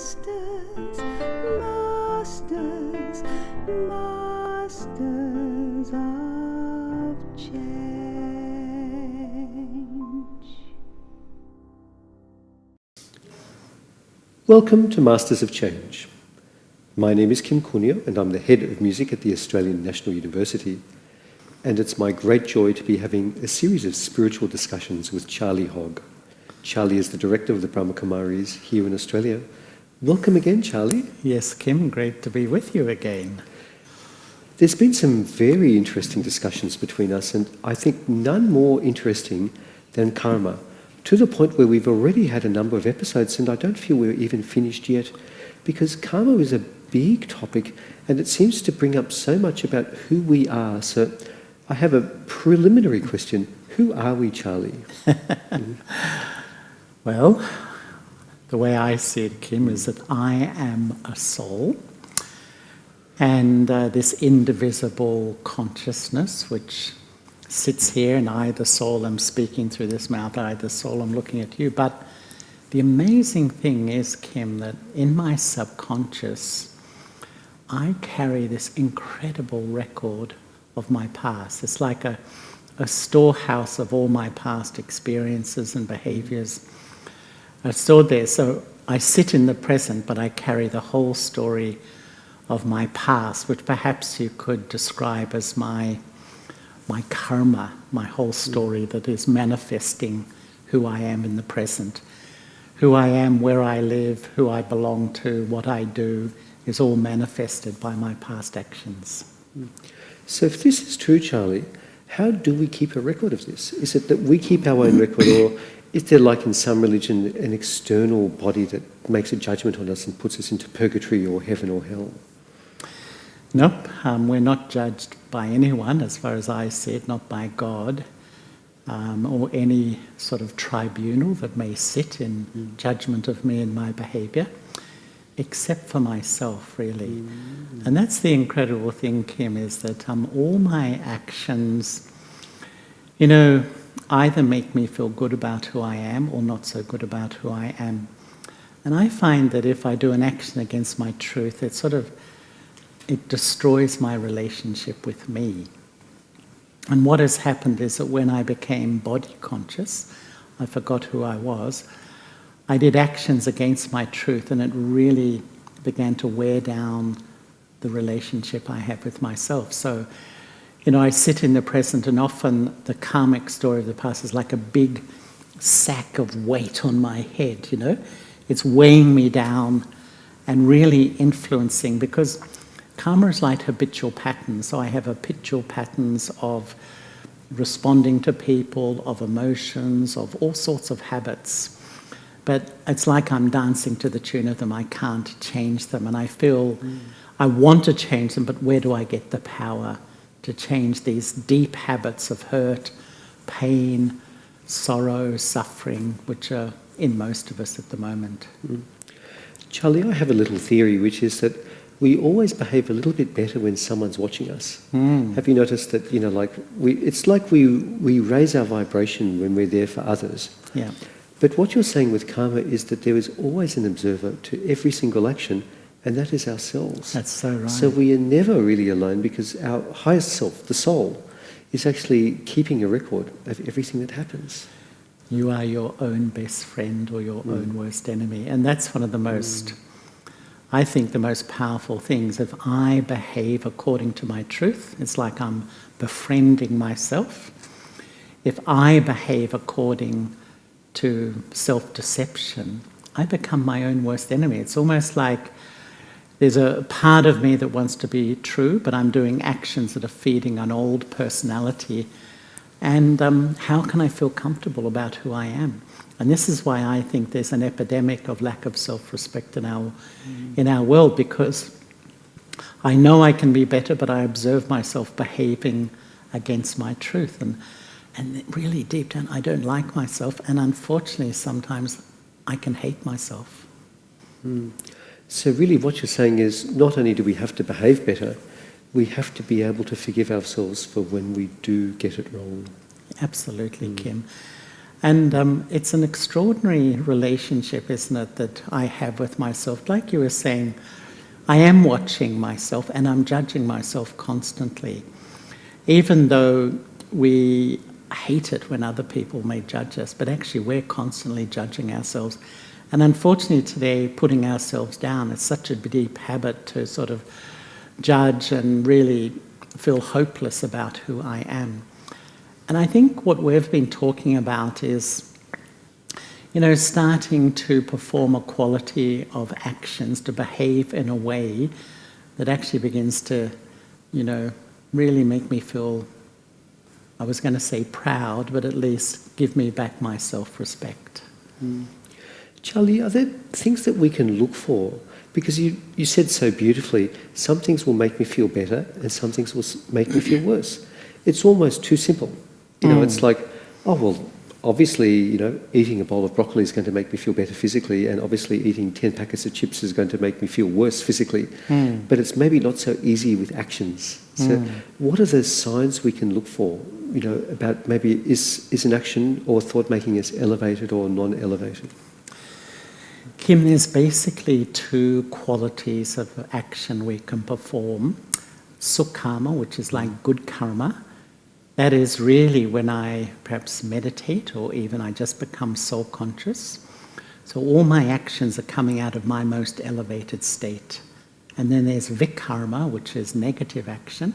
masters, masters of change. Welcome to Masters of Change. My name is Kim Cunio and I'm the Head of Music at the Australian National University. And it's my great joy to be having a series of spiritual discussions with Charlie Hogg. Charlie is the Director of the Brahma Kumaris here in Australia. Welcome again, Charlie. Yes, Kim, great to be with you again. There's been some very interesting discussions between us, and I think none more interesting than karma, to the point where we've already had a number of episodes, and I don't feel we're even finished yet, because karma is a big topic, and it seems to bring up so much about who we are. So I have a preliminary question. Who are we, Charlie? Well, the way I see it, Kim, is that I am a soul, and this indivisible consciousness which sits here, and I, the soul, am speaking through this mouth, I, the soul, am looking at you. But the amazing thing is, Kim, that in my subconscious, I carry this incredible record of my past. It's like a storehouse of all my past experiences and behaviours are stored there. So I sit in the present, but I carry the whole story of my past, which perhaps you could describe as my karma, my whole story that is manifesting who I am in the present. Who I am, where I live, who I belong to, what I do, is all manifested by my past actions. So if this is true, Charlie, how do we keep a record of this? Is it that we keep our own record, or is there, like in some religion, an external body that makes a judgment on us and puts us into purgatory or heaven or hell? Nope, we're not judged by anyone, as far as I see it, not by God, or any sort of tribunal that may sit in judgment of me and my behaviour, except for myself, really. And that's the incredible thing, Kim, is that all my actions, either make me feel good about who I am or not so good about who I am. And I find that if I do an action against my truth, it destroys my relationship with me. And what has happened is that when I became body conscious, I forgot who I was, I did actions against my truth, and it really began to wear down the relationship I have with myself. So, I sit in the present, and often the karmic story of the past is like a big sack of weight on my head, It's weighing me down and really influencing, because karma is like habitual patterns. So I have habitual patterns of responding to people, of emotions, of all sorts of habits. But it's like I'm dancing to the tune of them. I can't change them. And I feel I want to change them, but where do I get the power to change these deep habits of hurt, pain, sorrow, suffering, which are in most of us at the moment? Charlie, I have a little theory, which is that we always behave a little bit better when someone's watching us. Have you noticed that, it's like we raise our vibration when we're there for others. Yeah. But what you're saying with karma is that there is always an observer to every single action, and that is ourselves. That's so right. So we are never really alone, because our highest self, the soul, is actually keeping a record of everything that happens. You are your own best friend or your own worst enemy. And that's one of the most, I think, the most powerful things. If I behave according to my truth, it's like I'm befriending myself. If I behave according to self-deception, I become my own worst enemy. It's almost like there's a part of me that wants to be true, but I'm doing actions that are feeding an old personality. And how can I feel comfortable about who I am? And this is why I think there's an epidemic of lack of self-respect in our world, because I know I can be better, but I observe myself behaving against my truth. And really deep down, I don't like myself. And unfortunately, sometimes I can hate myself. So really what you're saying is, not only do we have to behave better, we have to be able to forgive ourselves for when we do get it wrong. Absolutely, Kim. And it's an extraordinary relationship, isn't it, that I have with myself. Like you were saying, I am watching myself and I'm judging myself constantly. Even though we hate it when other people may judge us, but actually we're constantly judging ourselves. And unfortunately today, putting ourselves down is such a deep habit to sort of judge and really feel hopeless about who I am. And I think what we've been talking about is, starting to perform a quality of actions, to behave in a way that actually begins to, really make me feel, I was going to say proud, but at least give me back my self-respect. Charlie, are there things that we can look for? Because you said so beautifully, some things will make me feel better and some things will make me feel worse. It's almost too simple. It's like, oh, well, obviously, eating a bowl of broccoli is going to make me feel better physically, and obviously eating 10 packets of chips is going to make me feel worse physically. But it's maybe not so easy with actions. So what are the signs we can look for, about maybe is an action or thought making us elevated or non-elevated? Kim, there's basically two qualities of action we can perform. Sukarma, which is like good karma. That is really when I perhaps meditate or even I just become soul-conscious. So all my actions are coming out of my most elevated state. And then there's vikarma, which is negative action,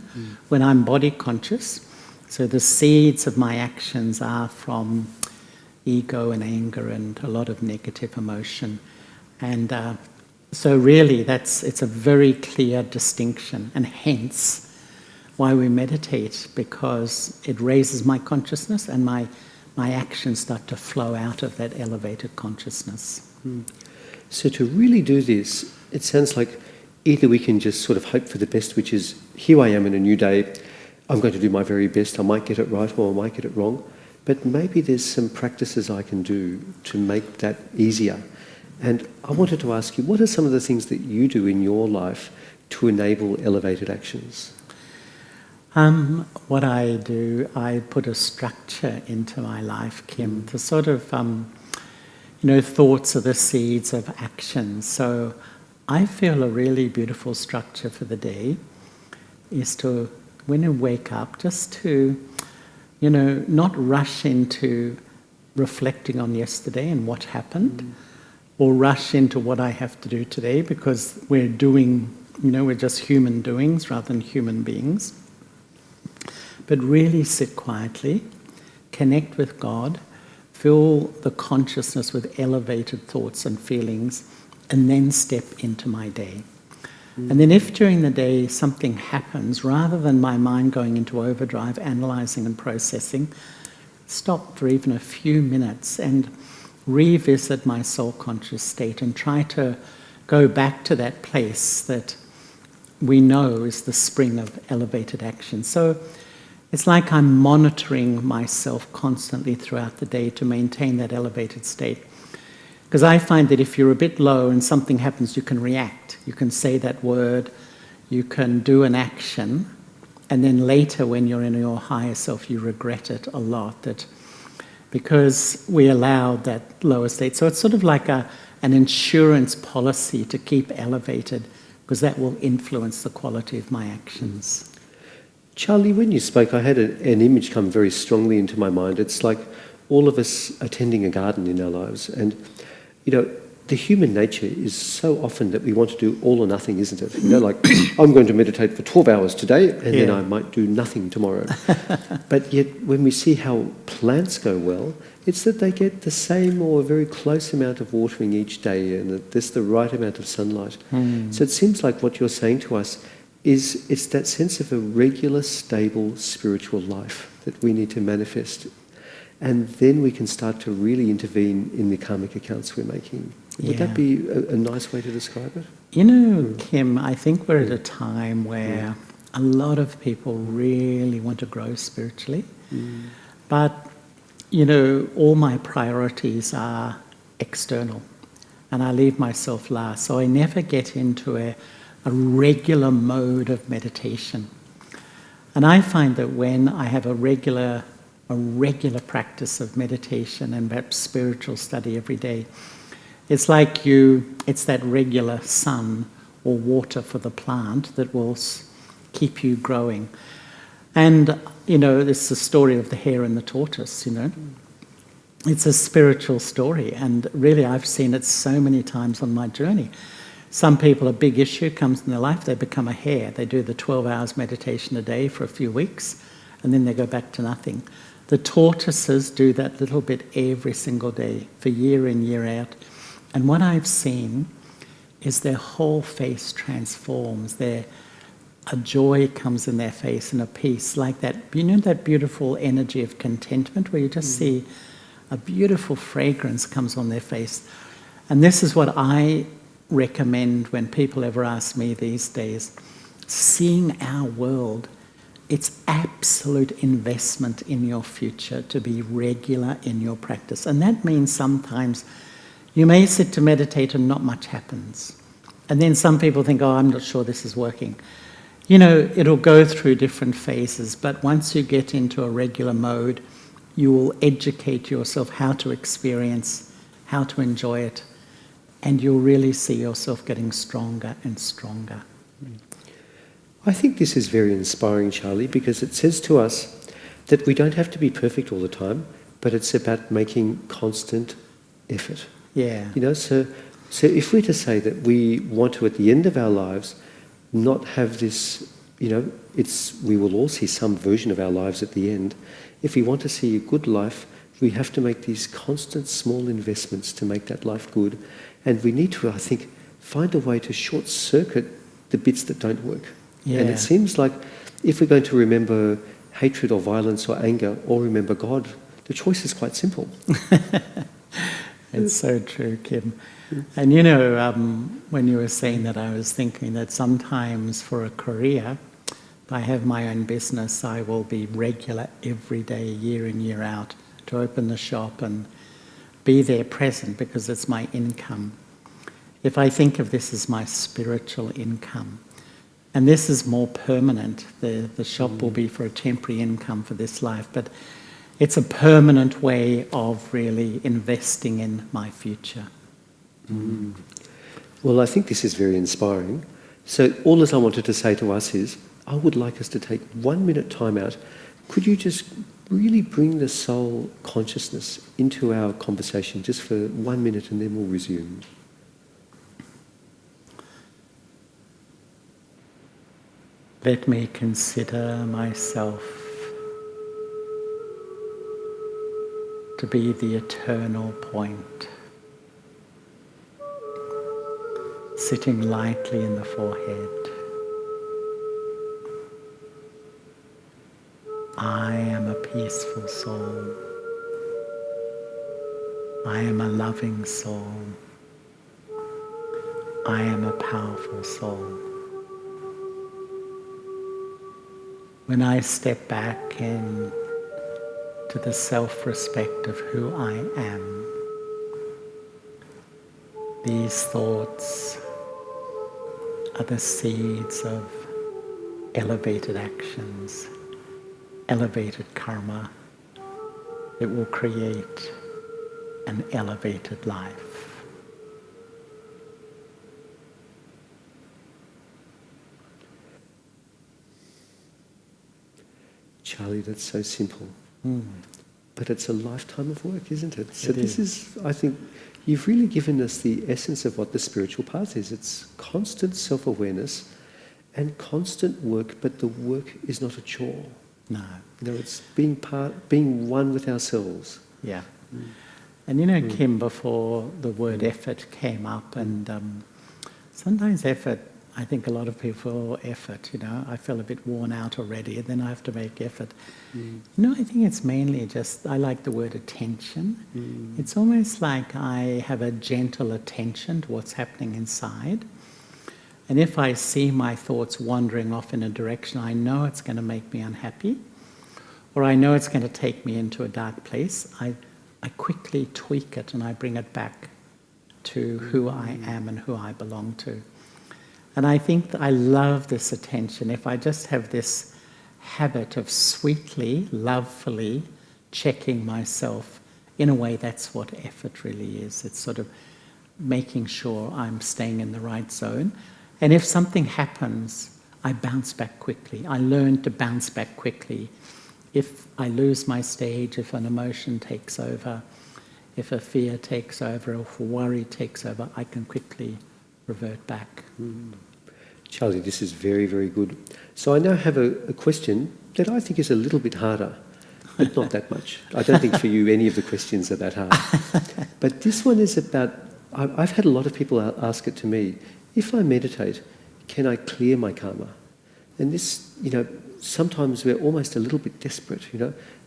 when I'm body-conscious. So the seeds of my actions are from ego and anger and a lot of negative emotion. And so really it's a very clear distinction, and hence why we meditate, because it raises my consciousness and my actions start to flow out of that elevated consciousness. So to really do this, it sounds like either we can just sort of hope for the best, which is, here I am in a new day, I'm going to do my very best, I might get it right or I might get it wrong, but maybe there's some practices I can do to make that easier. And I wanted to ask you, what are some of the things that you do in your life to enable elevated actions? What I do, I put a structure into my life, Kim, to sort of, thoughts are the seeds of action. So I feel a really beautiful structure for the day is to, when you wake up, just to, not rush into reflecting on yesterday and what happened, or rush into what I have to do today, because we're doing, we're just human doings rather than human beings. But really sit quietly, connect with God, fill the consciousness with elevated thoughts and feelings, and then step into my day. And then if during the day something happens, rather than my mind going into overdrive, analysing and processing, stop for even a few minutes and revisit my soul-conscious state and try to go back to that place that we know is the spring of elevated action. So it's like I'm monitoring myself constantly throughout the day to maintain that elevated state. Because I find that if you're a bit low and something happens, you can react. You can say that word, you can do an action, and then later when you're in your higher self, you regret it a lot, that because we allowed that lower state. So it's sort of like an insurance policy to keep elevated, because that will influence the quality of my actions. Charlie, when you spoke, I had an image come very strongly into my mind. It's like all of us attending a garden in our lives. And, the human nature is so often that we want to do all or nothing, isn't it? Like, I'm going to meditate for 12 hours today, and then I might do nothing tomorrow. But yet, when we see how plants go well, it's that they get the same or a very close amount of watering each day, and that there's the right amount of sunlight. So it seems like what you're saying to us is it's that sense of a regular, stable spiritual life that we need to manifest. And then we can start to really intervene in the karmic accounts we're making. Would that be a nice way to describe it? Kim, I think we're at a time where a lot of people really want to grow spiritually. But, all my priorities are external. And I leave myself last. So I never get into a regular mode of meditation. And I find that when I have a regular a regular practice of meditation and perhaps spiritual study every day, it's like it's that regular sun or water for the plant that will keep you growing. And, this is the story of the hare and the tortoise, It's a spiritual story, and really I've seen it so many times on my journey. Some people, a big issue comes in their life, they become a hare. They do the 12 hours meditation a day for a few weeks, and then they go back to nothing. The tortoises do that little bit every single day for year in, year out. And what I've seen is their whole face transforms. A joy comes in their face and a peace, like that, that beautiful energy of contentment where you just see a beautiful fragrance comes on their face. And this is what I recommend when people ever ask me these days. Seeing our world, it's absolute investment in your future to be regular in your practice. And that means sometimes you may sit to meditate and not much happens. And then some people think, I'm not sure this is working. It'll go through different phases, but once you get into a regular mode, you will educate yourself how to experience, how to enjoy it, and you'll really see yourself getting stronger and stronger. I think this is very inspiring, Charlie, because it says to us that we don't have to be perfect all the time, but it's about making constant effort. Yeah. So if we're to say that we want to, at the end of our lives, not have this, we will all see some version of our lives at the end. If we want to see a good life, we have to make these constant small investments to make that life good. And we need to, I think, find a way to short-circuit the bits that don't work. Yeah. And it seems like if we're going to remember hatred or violence or anger or remember God, the choice is quite simple. It's so true, Kim. And when you were saying that, I was thinking that sometimes for a career, if I have my own business, I will be regular every day, year in, year out, to open the shop and be there present because it's my income. If I think of this as my spiritual income, and this is more permanent, the shop will be for a temporary income for this life, but it's a permanent way of really investing in my future. Well, I think this is very inspiring. So all that I wanted to say to us is, I would like us to take 1 minute time out. Could you just really bring the soul consciousness into our conversation just for 1 minute and then we'll resume. Let me consider myself to be the eternal point, sitting lightly in the forehead. I am a peaceful soul. I am a loving soul. I am a powerful soul. When I step back in to the self-respect of who I am, these thoughts are the seeds of elevated actions, elevated karma that will create an elevated life. Charlie, that's so simple. But it's a lifetime of work, isn't it? So It this is, I think, you've really given us the essence of what the spiritual path is. It's constant self-awareness and constant work, but the work is not a chore. No. It's being one with ourselves. Yeah. And Kim, before the word effort came up, and sometimes effort, I think a lot of people effort, I feel a bit worn out already, and then I have to make effort. I think it's mainly just, I like the word attention. It's almost like I have a gentle attention to what's happening inside. And if I see my thoughts wandering off in a direction, I know it's going to make me unhappy, or I know it's going to take me into a dark place, I quickly tweak it and I bring it back to who I am and who I belong to. And I think that I love this attention. If I just have this habit of sweetly, lovefully checking myself. In a way, that's what effort really is. It's sort of making sure I'm staying in the right zone. And if something happens, I bounce back quickly. I learn to bounce back quickly. If I lose my stage, if an emotion takes over, if a fear takes over, if a worry takes over, I can quickly revert back. Charlie, this is very, very good. So I now have a question that I think is a little bit harder, but not that much. I don't think for you any of the questions are that hard. But this one is about, I've had a lot of people ask it to me, if I meditate, can I clear my karma? And this, sometimes we're almost a little bit desperate,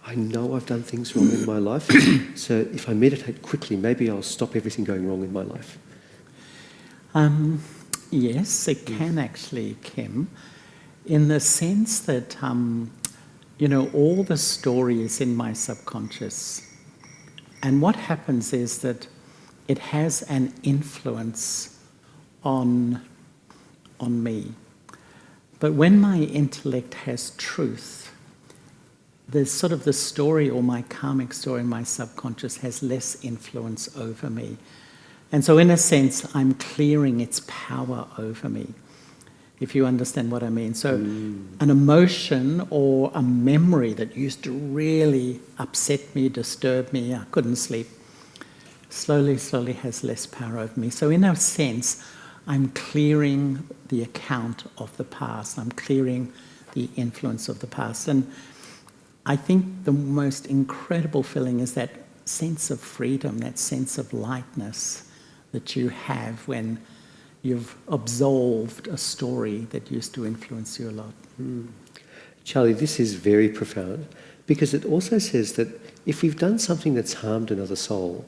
I know I've done things wrong in my life, so if I meditate quickly, maybe I'll stop everything going wrong in my life. Yes, it can actually, Kim, in the sense that, all the story is in my subconscious. And what happens is that it has an influence on me. But when my intellect has truth, there's sort of the story or my karmic story in my subconscious has less influence over me. And so in a sense, I'm clearing its power over me, if you understand what I mean. So an emotion or a memory that used to really upset me, disturb me, I couldn't sleep, slowly has less power over me. So in a sense, I'm clearing the account of the past. I'm clearing the influence of the past. And I think the most incredible feeling is that sense of freedom, that sense of lightness that you have when you've absolved a story that used to influence you a lot. Charlie, this is very profound because it also says that if we've done something that's harmed another soul,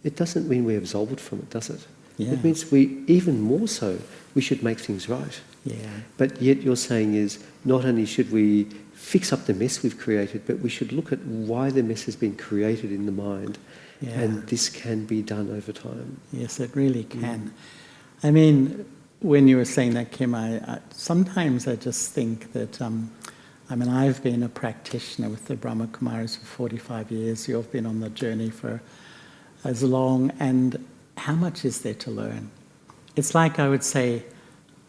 it doesn't mean we're absolved from it, does it? Yeah. It means even more so, we should make things right. Yeah. But yet you're saying is not only should we fix up the mess we've created, but we should look at why the mess has been created in the mind. Yeah. And this can be done over time. Yes, it really can. I mean, when you were saying that, Kim, sometimes I just think that, I've been a practitioner with the Brahma Kumaris for 45 years. You've been on the journey for as long, and how much is there to learn? It's like I would say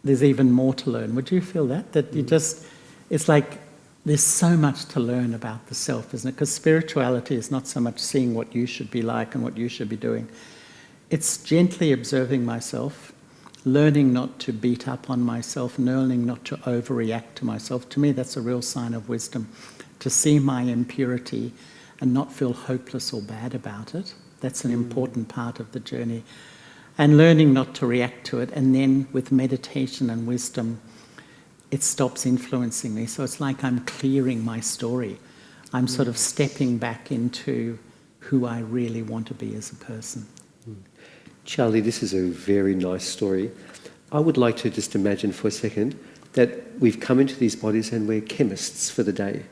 there's even more to learn. Would you feel that? That you just, it's like there's so much to learn about the self, isn't it? Because spirituality is not so much seeing what you should be like and what you should be doing. It's gently observing myself, learning not to beat up on myself, learning not to overreact to myself. To me, that's a real sign of wisdom, to see my impurity and not feel hopeless or bad about it. That's an important part of the journey. And learning not to react to it. And then with meditation and wisdom, it stops influencing me. So it's like I'm clearing my story. I'm sort of stepping back into who I really want to be as a person. Charlie, this is a very nice story. I would like to just imagine for a second that we've come into these bodies and we're chemists for the day.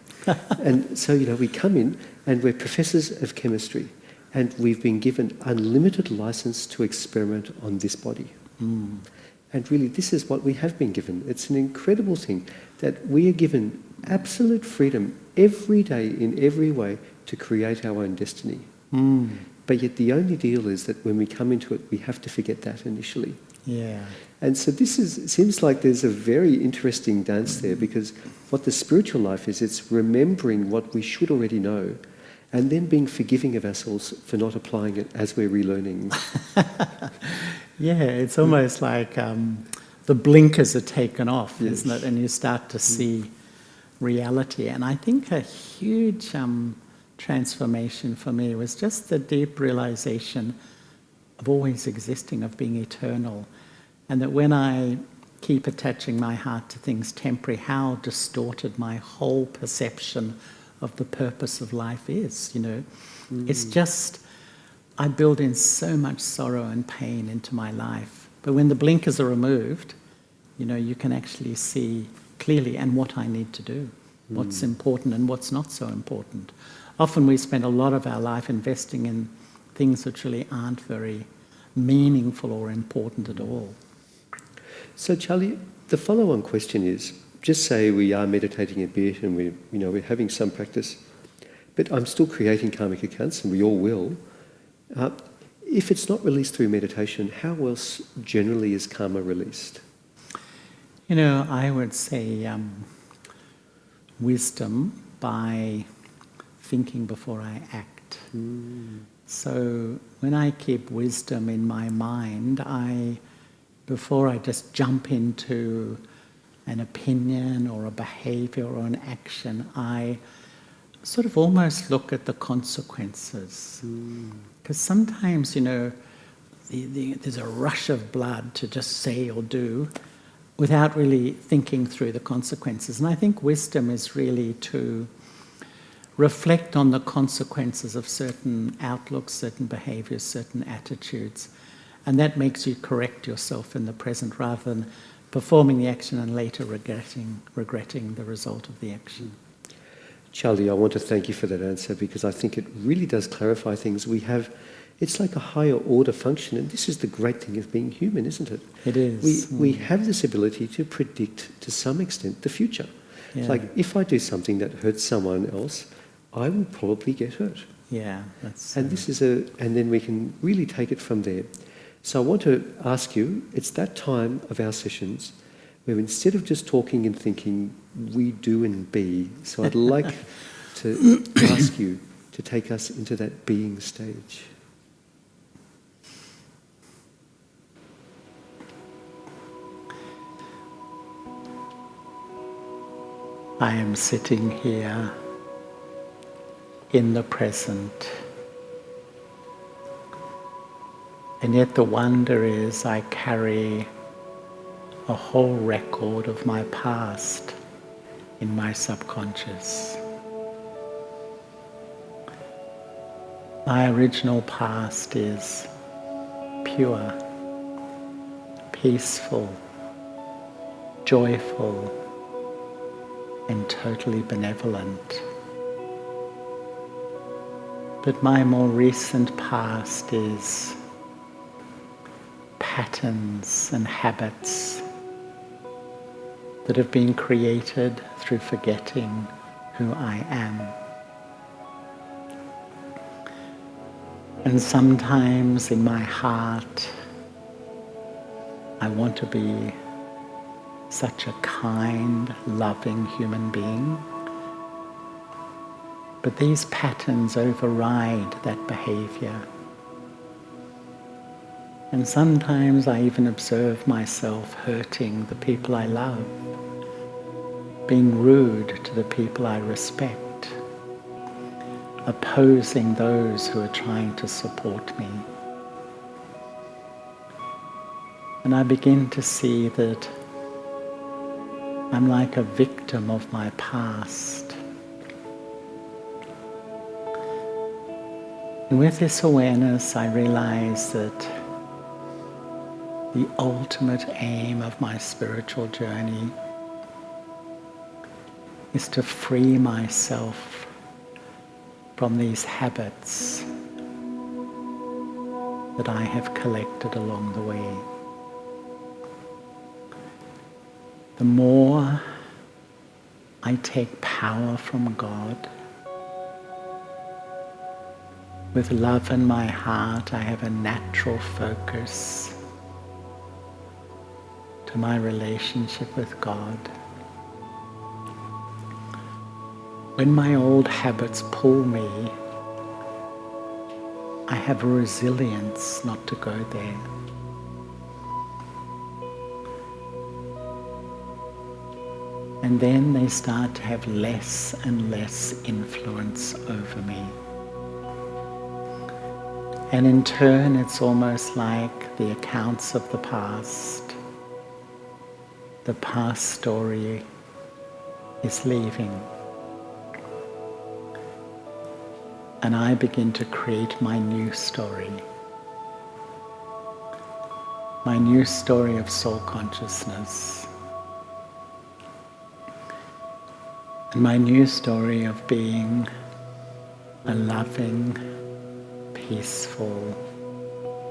And so, we come in and we're professors of chemistry and we've been given unlimited license to experiment on this body. And really, this is what we have been given. It's an incredible thing that we are given absolute freedom every day in every way to create our own destiny. But yet the only deal is that when we come into it, we have to forget that initially. Yeah. And so seems like there's a very interesting dance there, because what the spiritual life is, it's remembering what we should already know and then being forgiving of ourselves for not applying it as we're relearning. Yeah, it's almost like the blinkers are taken off, isn't it? And you start to see reality. And I think a huge transformation for me was just the deep realization of always existing, of being eternal. And that when I keep attaching my heart to things temporary, how distorted my whole perception of the purpose of life is, It's just, I build in so much sorrow and pain into my life. But when the blinkers are removed, you can actually see clearly and what I need to do, what's important and what's not so important. Often we spend a lot of our life investing in things which really aren't very meaningful or important at all. So, Charlie, the follow-on question is, just say we are meditating a bit and we're having some practice, but I'm still creating karmic accounts, and we all will. If it's not released through meditation, how else generally is karma released? I would say wisdom by thinking before I act. So when I keep wisdom in my mind, before I just jump into an opinion or a behavior or an action, I sort of almost look at the consequences. Because sometimes, there's a rush of blood to just say or do without really thinking through the consequences. And I think wisdom is really to reflect on the consequences of certain outlooks, certain behaviors, certain attitudes. And that makes you correct yourself in the present rather than performing the action and later regretting the result of the action. Charlie, I want to thank you for that answer, because I think it really does clarify things. It's like a higher order function, and this is the great thing of being human, isn't it? It is. We have this ability to predict, to some extent, the future. Yeah. It's like, if I do something that hurts someone else, I will probably get hurt. Yeah, that's... And and then we can really take it from there. So I want to ask you, it's that time of our sessions where instead of just talking and thinking, we do and be. So I'd like to ask you to take us into that being stage. I am sitting here in the present. And yet the wonder is I carry a whole record of my past in my subconscious. My original past is pure, peaceful, joyful, and totally benevolent. But my more recent past is patterns and habits that have been created through forgetting who I am. And sometimes in my heart, I want to be such a kind, loving human being. But these patterns override that behavior. And sometimes I even observe myself hurting the people I love, being rude to the people I respect, opposing those who are trying to support me. And I begin to see that I'm like a victim of my past. And with this awareness, I realize that the ultimate aim of my spiritual journey is to free myself from these habits that I have collected along the way. The more I take power from God, with love in my heart, I have a natural focus to my relationship with God. When my old habits pull me, I have a resilience not to go there. And then they start to have less and less influence over me. And in turn, it's almost like the accounts of the past. The past story is leaving. And I begin to create my new story. My new story of soul consciousness. And my new story of being a loving, peaceful,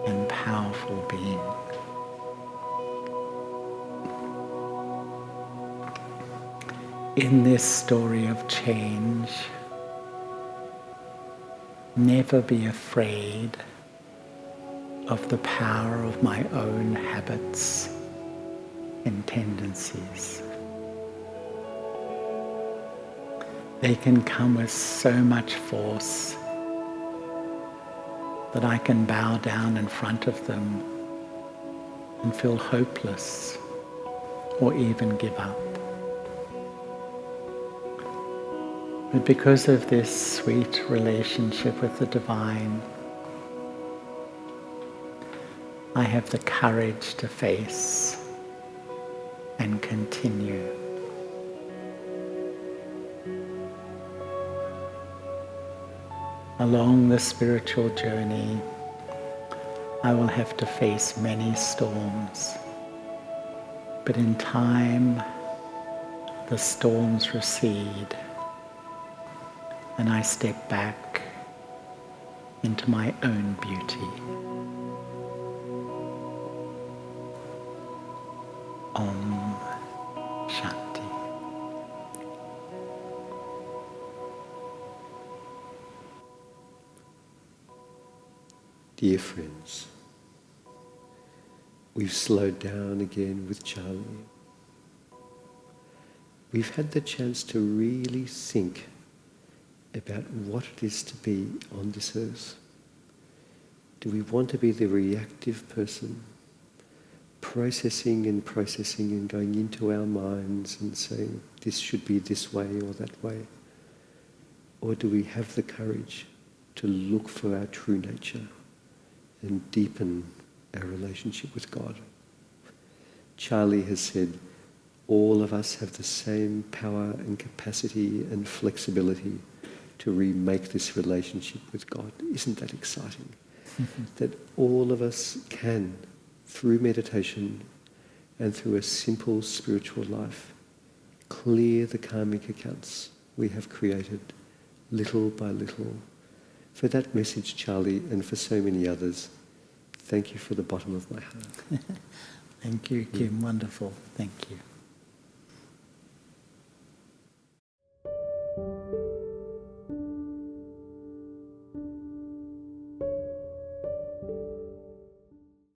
and powerful being. In this story of change, never be afraid of the power of my own habits and tendencies. They can come with so much force that I can bow down in front of them and feel hopeless or even give up. But because of this sweet relationship with the divine, I have the courage to face and continue. Along the spiritual journey, I will have to face many storms, but in time, the storms recede, and I step back into my own beauty. Om Shanti. Dear friends, we've slowed down again with Charlie. We've had the chance to really think about what it is to be on this earth. Do we want to be the reactive person, processing and going into our minds and saying this should be this way or that way? Or do we have the courage to look for our true nature and deepen our relationship with God? Charlie has said, all of us have the same power and capacity and flexibility to remake this relationship with God. Isn't that exciting? That all of us can, through meditation and through a simple spiritual life, clear the karmic accounts we have created little by little. For that message, Charlie, and for so many others, thank you for the bottom of my heart. Thank you, Kim. Wonderful. Thank you.